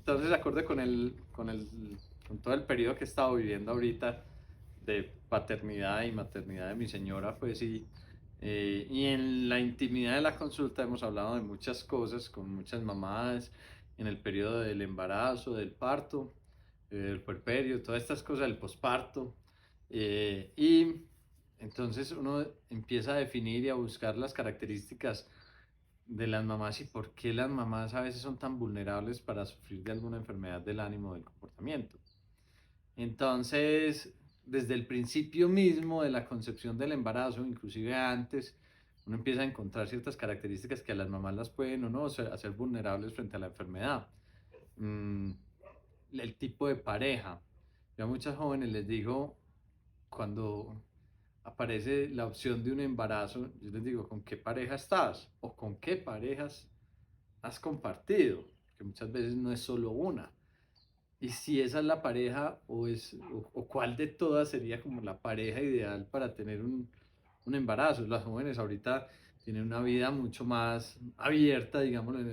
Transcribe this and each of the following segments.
Entonces, acorde con todo el periodo que he estado viviendo ahorita de paternidad y maternidad de mi señora, pues y en la intimidad de la consulta hemos hablado de muchas cosas con muchas mamás en el periodo del embarazo, del parto, del puerperio, todas estas cosas del posparto. Y entonces uno empieza a definir y a buscar las características de las mamás y por qué las mamás a veces son tan vulnerables para sufrir de alguna enfermedad del ánimo o del comportamiento. Entonces, desde el principio mismo de la concepción del embarazo, inclusive antes, uno empieza a encontrar ciertas características que a las mamás las pueden o no hacer vulnerables frente a la enfermedad. Mm, el tipo de pareja. Yo a muchas jóvenes les digo, cuando aparece la opción de un embarazo, yo les digo, ¿con qué pareja estás? ¿O con qué parejas has compartido? Que muchas veces no es solo una. Y si esa es la pareja o cuál de todas sería como la pareja ideal para tener un embarazo. Las jóvenes ahorita tienen una vida mucho más abierta, digamos, en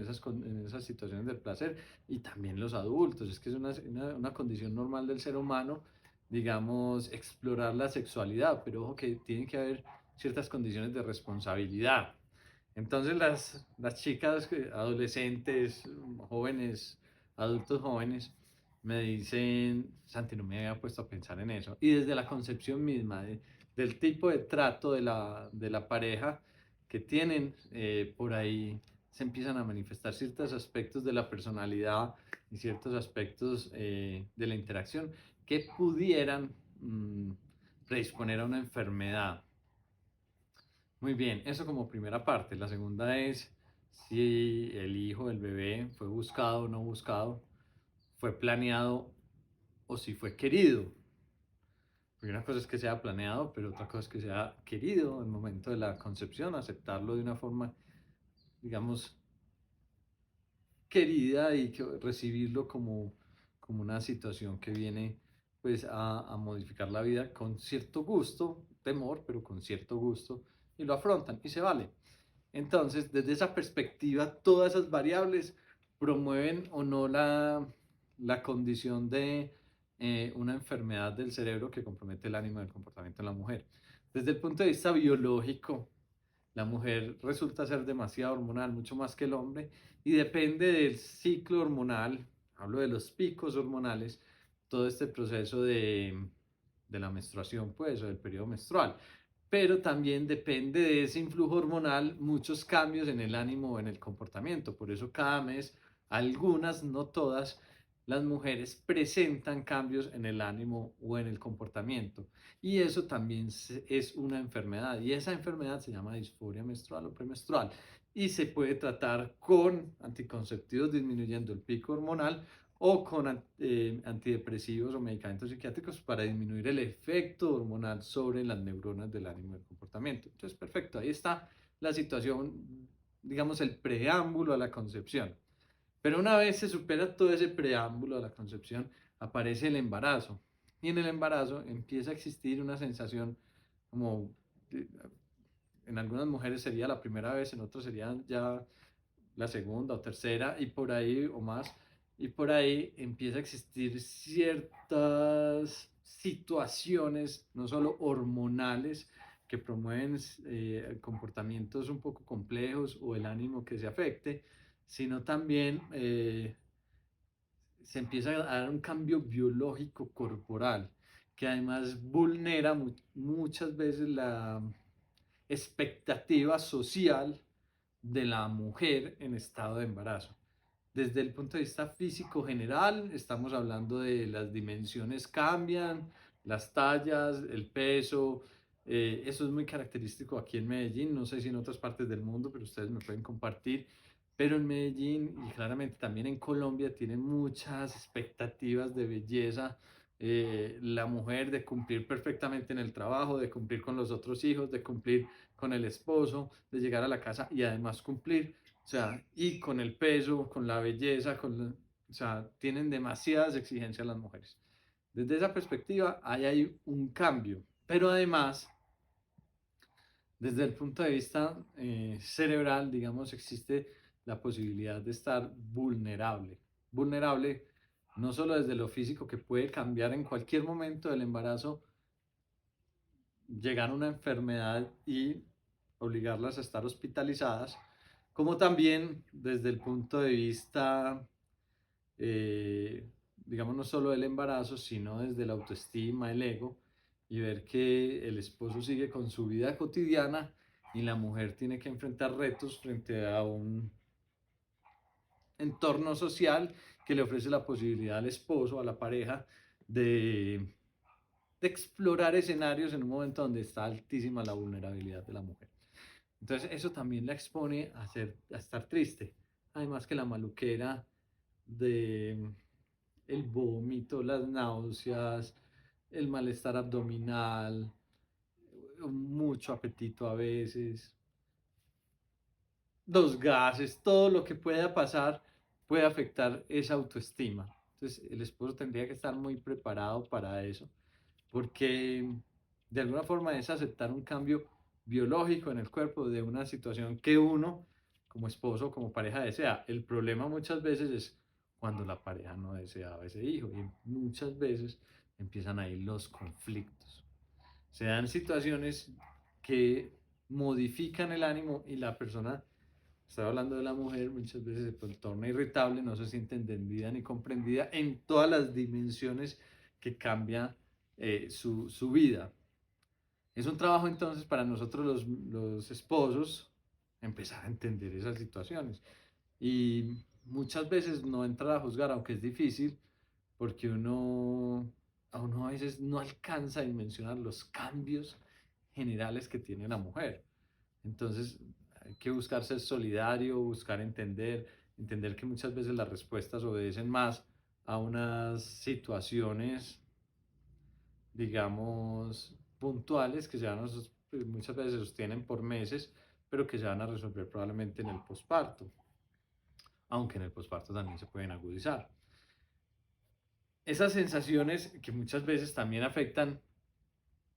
esas situaciones del placer, y también los adultos. Es que es una condición normal del ser humano, digamos, explorar la sexualidad, pero ojo que tienen que haber ciertas condiciones de responsabilidad. Entonces las chicas, adolescentes, jóvenes, adultos jóvenes, me dicen, Santi, no me había puesto a pensar en eso. Y desde la concepción misma del tipo de trato de la pareja que tienen, por ahí se empiezan a manifestar ciertos aspectos de la personalidad y ciertos aspectos de la interacción que pudieran mm, predisponer a una enfermedad. Muy bien, eso como primera parte. La segunda es si el hijo, el bebé, fue buscado o no buscado, fue planeado o si fue querido. Porque una cosa es que sea planeado, pero otra cosa es que sea querido en el momento de la concepción, aceptarlo de una forma, digamos, querida y recibirlo como una situación que viene pues a modificar la vida con cierto gusto, temor, pero con cierto gusto, y lo afrontan y se vale. Entonces, desde esa perspectiva, todas esas variables promueven o no la condición de una enfermedad del cerebro que compromete el ánimo y el comportamiento de la mujer. Desde el punto de vista biológico, la mujer resulta ser demasiado hormonal, mucho más que el hombre, y depende del ciclo hormonal, hablo de los picos hormonales, todo este proceso de la menstruación, pues, o del periodo menstrual. Pero también depende de ese influjo hormonal muchos cambios en el ánimo o en el comportamiento. Por eso cada mes, algunas, no todas, las mujeres presentan cambios en el ánimo o en el comportamiento. Y eso también es una enfermedad. Y esa enfermedad se llama disforia menstrual o premenstrual. Y se puede tratar con anticonceptivos disminuyendo el pico hormonal o con antidepresivos o medicamentos psiquiátricos para disminuir el efecto hormonal sobre las neuronas del ánimo y del comportamiento. Entonces, perfecto, ahí está la situación, digamos, el preámbulo a la concepción. Pero una vez se supera todo ese preámbulo a la concepción, aparece el embarazo. Y en el embarazo empieza a existir una sensación como, en algunas mujeres sería la primera vez, en otras sería ya la segunda o tercera y por ahí o más, y por ahí empieza a existir ciertas situaciones, no solo hormonales, que promueven comportamientos un poco complejos o el ánimo que se afecte, sino también se empieza a dar un cambio biológico corporal, que además vulnera muchas veces la expectativa social de la mujer en estado de embarazo. Desde el punto de vista físico general, estamos hablando de las dimensiones cambian, las tallas, el peso. Eso es muy característico aquí en Medellín, no sé si en otras partes del mundo, pero ustedes me pueden compartir. Pero en Medellín y claramente también en Colombia tienen muchas expectativas de belleza. La mujer de cumplir perfectamente en el trabajo, de cumplir con los otros hijos, de cumplir con el esposo, de llegar a la casa y además cumplir. O sea, y con el peso, con la belleza, o sea, tienen demasiadas exigencias las mujeres. Desde esa perspectiva, ahí hay un cambio. Pero además, desde el punto de vista cerebral, digamos, existe la posibilidad de estar vulnerable. vulnerable, no solo desde lo físico, que puede cambiar en cualquier momento del embarazo, llegar a una enfermedad y obligarlas a estar hospitalizadas, como también desde el punto de vista, digamos, no solo del embarazo, sino desde la autoestima, el ego, y ver que el esposo sigue con su vida cotidiana y la mujer tiene que enfrentar retos frente a un entorno social que le ofrece la posibilidad al esposo, a la pareja, de explorar escenarios en un momento donde está altísima la vulnerabilidad de la mujer. Entonces eso también la expone a estar triste. Además que la maluquera de el vómito, las náuseas, el malestar abdominal, mucho apetito a veces, los gases, todo lo que pueda pasar puede afectar esa autoestima. Entonces el esposo tendría que estar muy preparado para eso, porque de alguna forma es aceptar un cambio biológico en el cuerpo de una situación que uno, como esposo, como pareja, desea. El problema muchas veces es cuando la pareja no deseaba ese hijo y muchas veces empiezan ahí los conflictos. Se dan situaciones que modifican el ánimo y la persona, estaba hablando de la mujer, muchas veces se torna irritable, no se siente entendida ni comprendida en todas las dimensiones que cambia su vida. Es un trabajo entonces para nosotros los esposos empezar a entender esas situaciones y muchas veces no entrar a juzgar, aunque es difícil, porque a uno a veces no alcanza a dimensionar los cambios generales que tiene la mujer. Entonces hay que buscar ser solidario, buscar entender que muchas veces las respuestas obedecen más a unas situaciones, digamos, puntuales que pues, muchas veces se sostienen por meses, pero que se van a resolver probablemente en el posparto, aunque en el posparto también se pueden agudizar. Esas sensaciones que muchas veces también afectan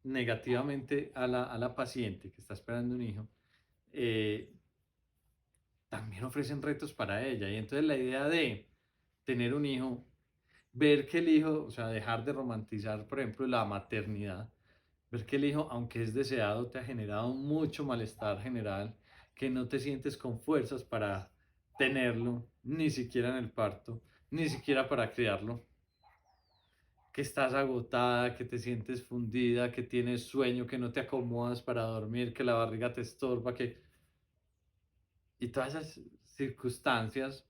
negativamente a la paciente que está esperando un hijo, eh, también ofrecen retos para ella. Y entonces la idea de tener un hijo, ver que el hijo, o sea, dejar de romantizar, por ejemplo, la maternidad, ver que el hijo, aunque es deseado, te ha generado mucho malestar general, que no te sientes con fuerzas para tenerlo, ni siquiera en el parto, ni siquiera para criarlo, que estás agotada, que te sientes fundida, que tienes sueño, que no te acomodas para dormir, que la barriga te estorba, y todas esas circunstancias,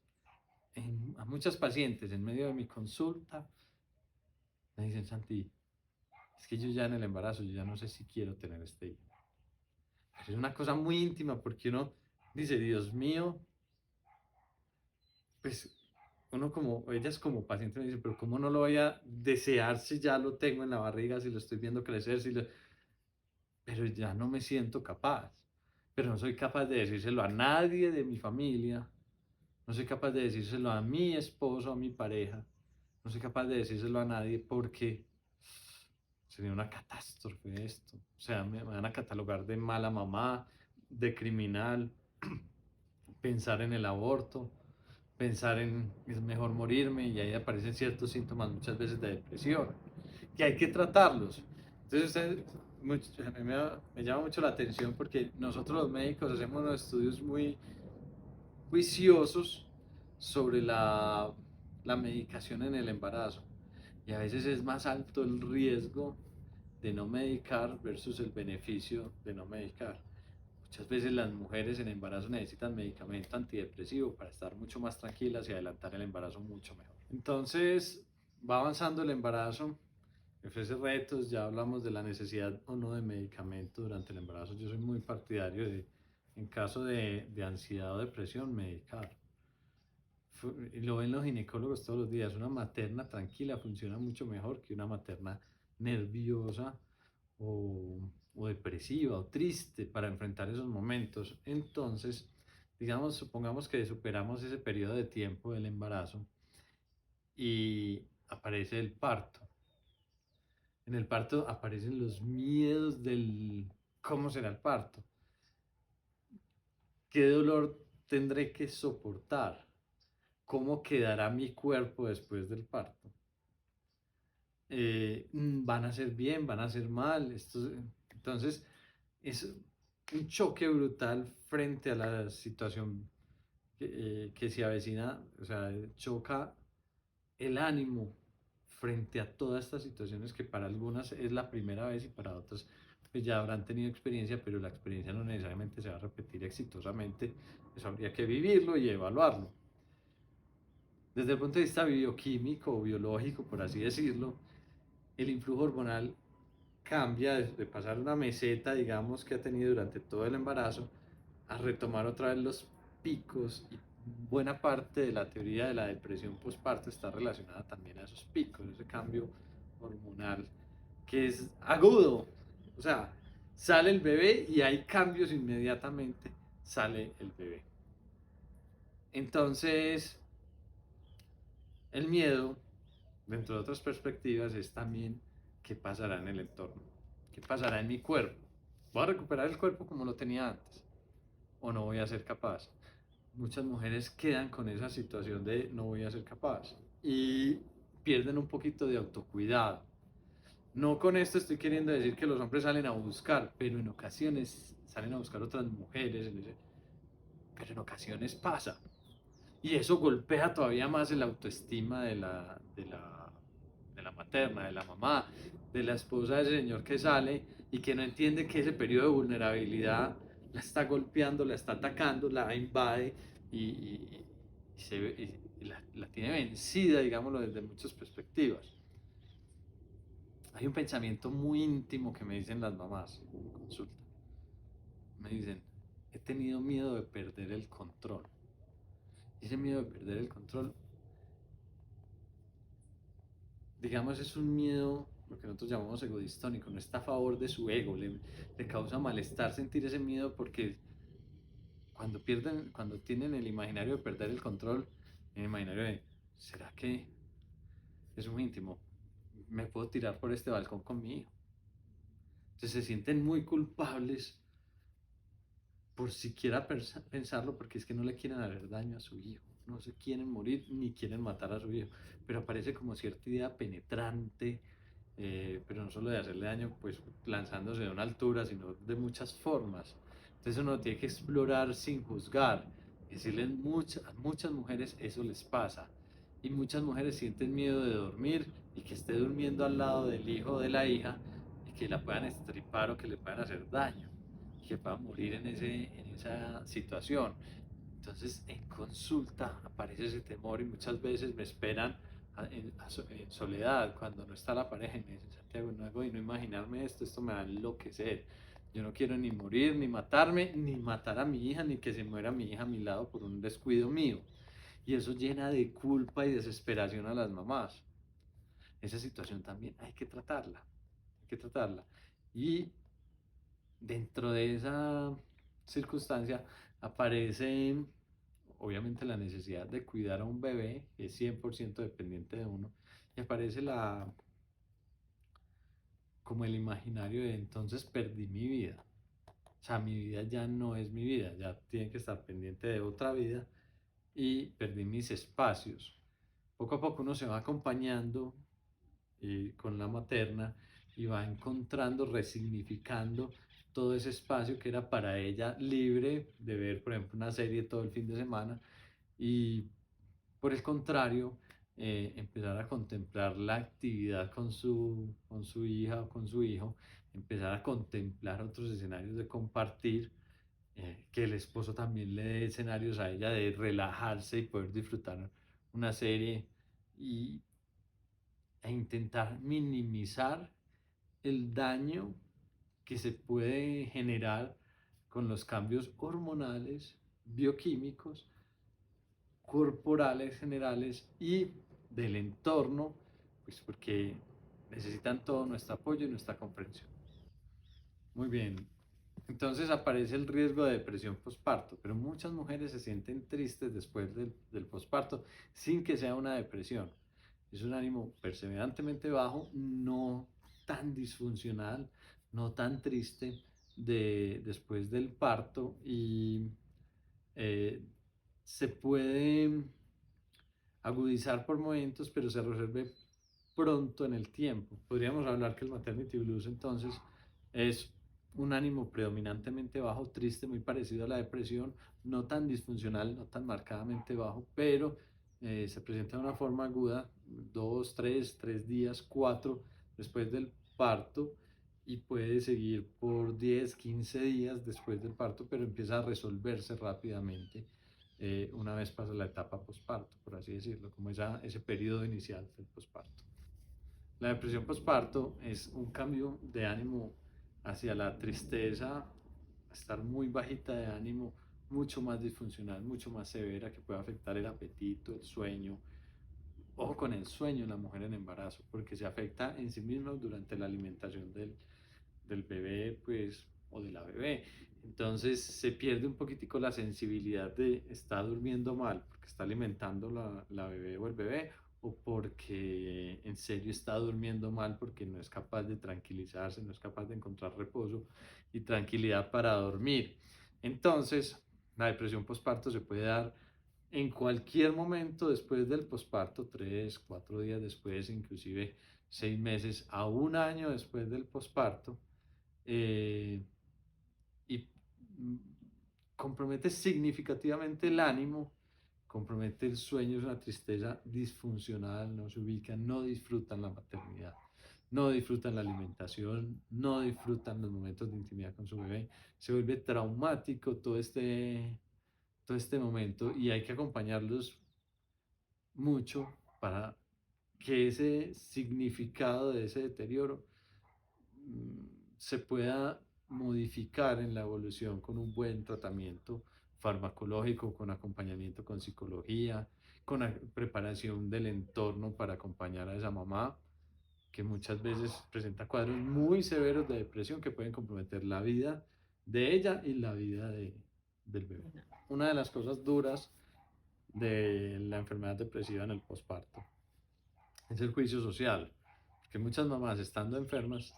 a muchas pacientes en medio de mi consulta me dicen, Santi, es que yo ya en el embarazo, yo ya no sé si quiero tener este hijo. Pero es una cosa muy íntima porque uno dice, Dios mío, pues uno como, ellas como paciente me dicen, pero ¿cómo no lo voy a desear si ya lo tengo en la barriga, si lo estoy viendo crecer, pero ya no me siento capaz? Pero no soy capaz de decírselo a nadie de mi familia, no soy capaz de decírselo a mi esposo, a mi pareja, no soy capaz de decírselo a nadie porque sería una catástrofe esto. O sea, me van a catalogar de mala mamá, de criminal, pensar en el aborto, pensar en es mejor morirme y ahí aparecen ciertos síntomas muchas veces de depresión, que hay que tratarlos. Entonces, a mí me llama mucho la atención porque nosotros los médicos hacemos unos estudios muy juiciosos sobre la medicación en el embarazo y a veces es más alto el riesgo de no medicar versus el beneficio de no medicar. Muchas veces las mujeres en embarazo necesitan medicamento antidepresivo para estar mucho más tranquilas y adelantar el embarazo mucho mejor. Entonces, va avanzando el embarazo, ofrece retos, ya hablamos de la necesidad o no de medicamento durante el embarazo. Yo soy muy partidario de, en caso de ansiedad o depresión, medicar. Y lo ven los ginecólogos todos los días. Una materna tranquila funciona mucho mejor que una materna nerviosa o, o depresiva o triste para enfrentar esos momentos. Entonces, digamos, supongamos que superamos ese periodo de tiempo del embarazo y aparece el parto. En el parto aparecen los miedos del cómo será el parto, qué dolor tendré que soportar, cómo quedará mi cuerpo después del parto. Van a ser bien, van a ser mal. Entonces, es un choque brutal frente a la situación que se avecina, o sea, choca el ánimo frente a todas estas situaciones que para algunas es la primera vez y para otras pues ya habrán tenido experiencia, pero la experiencia no necesariamente se va a repetir exitosamente, eso habría que vivirlo y evaluarlo. Desde el punto de vista bioquímico o biológico, por así decirlo, el influjo hormonal cambia de pasar una meseta, digamos, que ha tenido durante todo el embarazo, a retomar otra vez los picos y buena parte de la teoría de la depresión postparto está relacionada también a esos picos, ese cambio hormonal que es agudo. O sea, sale el bebé y hay cambios inmediatamente, sale el bebé. Entonces, el miedo, dentro de otras perspectivas, es también qué pasará en el entorno, qué pasará en mi cuerpo. ¿Voy a recuperar el cuerpo como lo tenía antes? ¿O no voy a ser capaz? Muchas mujeres quedan con esa situación de no voy a ser capaz y pierden un poquito de autocuidado. No con esto estoy queriendo decir que los hombres salen a buscar, pero en ocasiones salen a buscar otras mujeres, pero en ocasiones pasa. Y eso golpea todavía más el autoestima de la materna, de la mamá, de la esposa de ese señor que sale y que no entiende que ese periodo de vulnerabilidad la está golpeando, la está atacando, la invade y la tiene vencida, digámoslo, desde muchas perspectivas. Hay un pensamiento muy íntimo que me dicen las mamás en consulta. Me dicen, he tenido miedo de perder el control. Y ese miedo de perder el control, digamos, es un miedo, lo que nosotros llamamos egodistónico, no está a favor de su ego, le causa malestar sentir ese miedo porque cuando tienen el imaginario de perder el control, el imaginario de, ¿será que es muy íntimo? ¿Me puedo tirar por este balcón con mi hijo? Entonces se sienten muy culpables por siquiera pensarlo porque es que no le quieren hacer daño a su hijo, no se quieren morir ni quieren matar a su hijo, pero aparece como cierta idea penetrante, pero no solo de hacerle daño pues lanzándose de una altura, sino de muchas formas. Entonces uno tiene que explorar sin juzgar, decirles a muchas mujeres eso les pasa y muchas mujeres sienten miedo de dormir y que esté durmiendo al lado del hijo o de la hija y que la puedan estripar o que le puedan hacer daño que pueda morir en esa situación. Entonces, en consulta aparece ese temor y muchas veces me esperan en soledad cuando no está la pareja y me dicen, Santiago, no hago y no imaginarme esto me va a enloquecer. Yo no quiero ni morir, ni matarme, ni matar a mi hija, ni que se muera mi hija a mi lado por un descuido mío. Y eso llena de culpa y desesperación a las mamás. Esa situación también hay que tratarla, hay que tratarla. Y dentro de esa circunstancia aparece obviamente la necesidad de cuidar a un bebé que es 100% dependiente de uno y aparece como el imaginario de entonces perdí mi vida. O sea, mi vida ya no es mi vida, ya tiene que estar pendiente de otra vida y perdí mis espacios. Poco a poco uno se va acompañando con la materna y va encontrando, resignificando todo ese espacio que era para ella libre de ver, por ejemplo, una serie todo el fin de semana y por el contrario, empezar a contemplar la actividad con su hija o con su hijo, empezar a contemplar otros escenarios de compartir, que el esposo también le dé escenarios a ella de relajarse y poder disfrutar una serie y, e intentar minimizar el daño que se puede generar con los cambios hormonales, bioquímicos, corporales generales y del entorno, pues porque necesitan todo nuestro apoyo y nuestra comprensión. Muy bien, entonces aparece el riesgo de depresión postparto, pero muchas mujeres se sienten tristes después del postparto sin que sea una depresión. Es un ánimo perseverantemente bajo, no tan disfuncional, no tan triste después del parto y eh, se puede agudizar por momentos, pero se resuelve pronto en el tiempo. Podríamos hablar que el maternity blues entonces es un ánimo predominantemente bajo, triste, muy parecido a la depresión, no tan disfuncional, no tan marcadamente bajo, pero se presenta de una forma aguda, 2, 3 días, 4 después del parto, y puede seguir por 10, 15 días después del parto, pero empieza a resolverse rápidamente una vez pasa la etapa posparto, por así decirlo, como ese periodo inicial del posparto. La depresión posparto es un cambio de ánimo hacia la tristeza, estar muy bajita de ánimo, mucho más disfuncional, mucho más severa, que puede afectar el apetito, el sueño. Ojo con el sueño en la mujer en embarazo, porque se afecta en sí mismo durante la alimentación del bebé, pues, o de la bebé. Entonces se pierde un poquitico la sensibilidad de estar durmiendo mal, porque está alimentando la bebé o el bebé, o porque en serio está durmiendo mal porque no es capaz de tranquilizarse, no es capaz de encontrar reposo y tranquilidad para dormir. Entonces, la depresión postparto se puede dar en cualquier momento después del posparto, 3, 4 días después, inclusive 6 meses a un año después del posparto, eh, y compromete significativamente el ánimo, compromete el sueño, es una tristeza disfuncional, no se ubican, no disfrutan la maternidad, no disfrutan la alimentación, no disfrutan los momentos de intimidad con su bebé, se vuelve traumático todo este momento y hay que acompañarlos mucho para que ese significado de ese deterioro se pueda modificar en la evolución con un buen tratamiento farmacológico, con acompañamiento con psicología, con la preparación del entorno para acompañar a esa mamá, que muchas veces presenta cuadros muy severos de depresión que pueden comprometer la vida de ella y la vida del bebé. Una de las cosas duras de la enfermedad depresiva en el posparto es el juicio social, que muchas mamás estando enfermas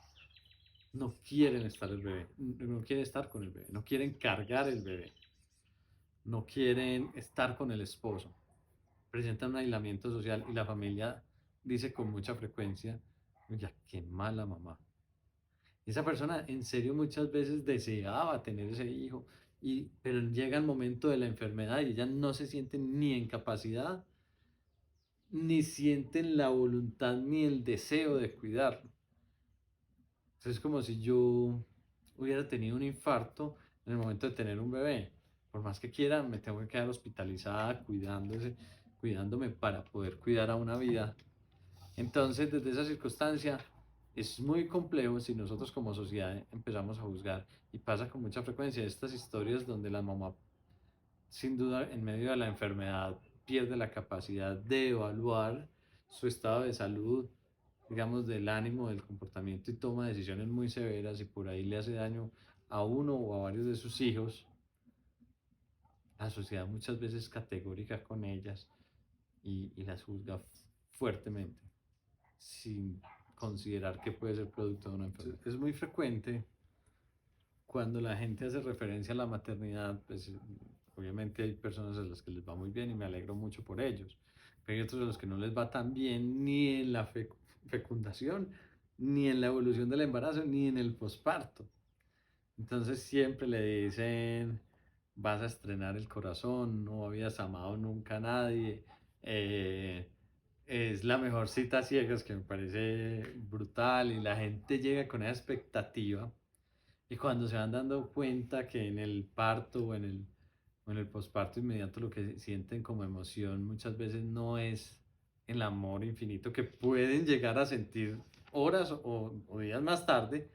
no quieren estar el bebé, no quieren estar con el bebé, no quieren cargar el bebé, no quieren estar con el esposo, presentan un aislamiento social y la familia dice con mucha frecuencia, oye, qué mala mamá. Esa persona en serio muchas veces deseaba tener ese hijo, pero llega el momento de la enfermedad y ella no se siente ni en capacidad, ni sienten la voluntad ni el deseo de cuidarlo. Entonces es como si yo hubiera tenido un infarto en el momento de tener un bebé. Por más que quiera, me tengo que quedar hospitalizada cuidándome para poder cuidar a una vida. Entonces, desde esa circunstancia, es muy complejo si nosotros como sociedad empezamos a juzgar. Y pasa con mucha frecuencia estas historias donde la mamá, sin duda, en medio de la enfermedad, pierde la capacidad de evaluar su estado de salud, digamos, del ánimo, del comportamiento y toma decisiones muy severas y por ahí le hace daño a uno o a varios de sus hijos. La sociedad muchas veces es categórica con ellas y las juzga fuertemente, sin considerar que puede ser producto de una enfermedad. Es muy frecuente cuando la gente hace referencia a la maternidad, pues obviamente hay personas a las que les va muy bien y me alegro mucho por ellos, pero hay otros a los que no les va tan bien ni en la fecundación, ni en la evolución del embarazo, ni en el posparto. Entonces siempre le dicen, vas a estrenar el corazón, no habías amado nunca a nadie, eh, es la mejor cita a ciegas, que me parece brutal, y la gente llega con esa expectativa y cuando se van dando cuenta que en el parto o en el posparto inmediato lo que sienten como emoción muchas veces no es el amor infinito que pueden llegar a sentir horas o días más tarde,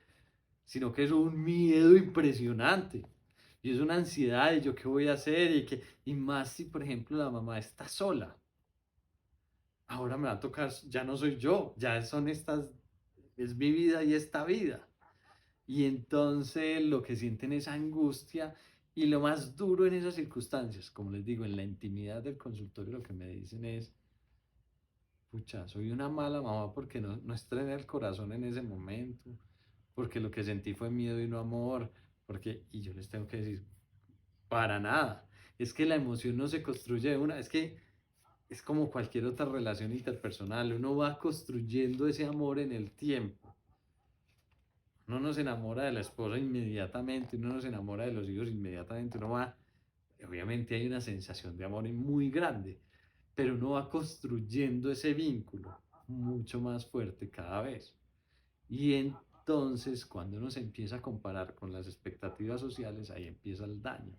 sino que es un miedo impresionante. Y es una ansiedad de yo qué voy a hacer y más si, por ejemplo, la mamá está sola. Ahora me va a tocar, ya no soy yo, ya son estas, es mi vida y esta vida. Y entonces lo que sienten es angustia y lo más duro en esas circunstancias, como les digo, en la intimidad del consultorio lo que me dicen es, pucha, soy una mala mamá porque no estrené el corazón en ese momento, porque lo que sentí fue miedo y no amor, y yo les tengo que decir, para nada, es que la emoción no se construye de una, es que es como cualquier otra relación interpersonal, uno va construyendo ese amor en el tiempo. Uno no se enamora de la esposa inmediatamente, uno no se enamora de los hijos inmediatamente, uno va, obviamente hay una sensación de amor muy grande, pero uno va construyendo ese vínculo mucho más fuerte cada vez. Y entonces, cuando uno se empieza a comparar con las expectativas sociales, ahí empieza el daño.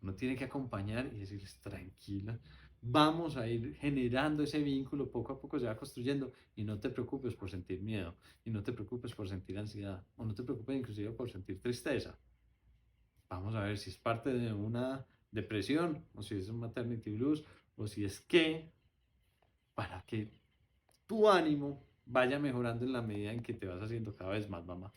Uno tiene que acompañar y decirles, tranquila, vamos a ir generando ese vínculo, poco a poco se va construyendo y no te preocupes por sentir miedo, y no te preocupes por sentir ansiedad, o no te preocupes inclusive por sentir tristeza. Vamos a ver si es parte de una depresión, o si es un maternity blues, o si es que, para que tu ánimo vaya mejorando en la medida en que te vas haciendo cada vez más mamá.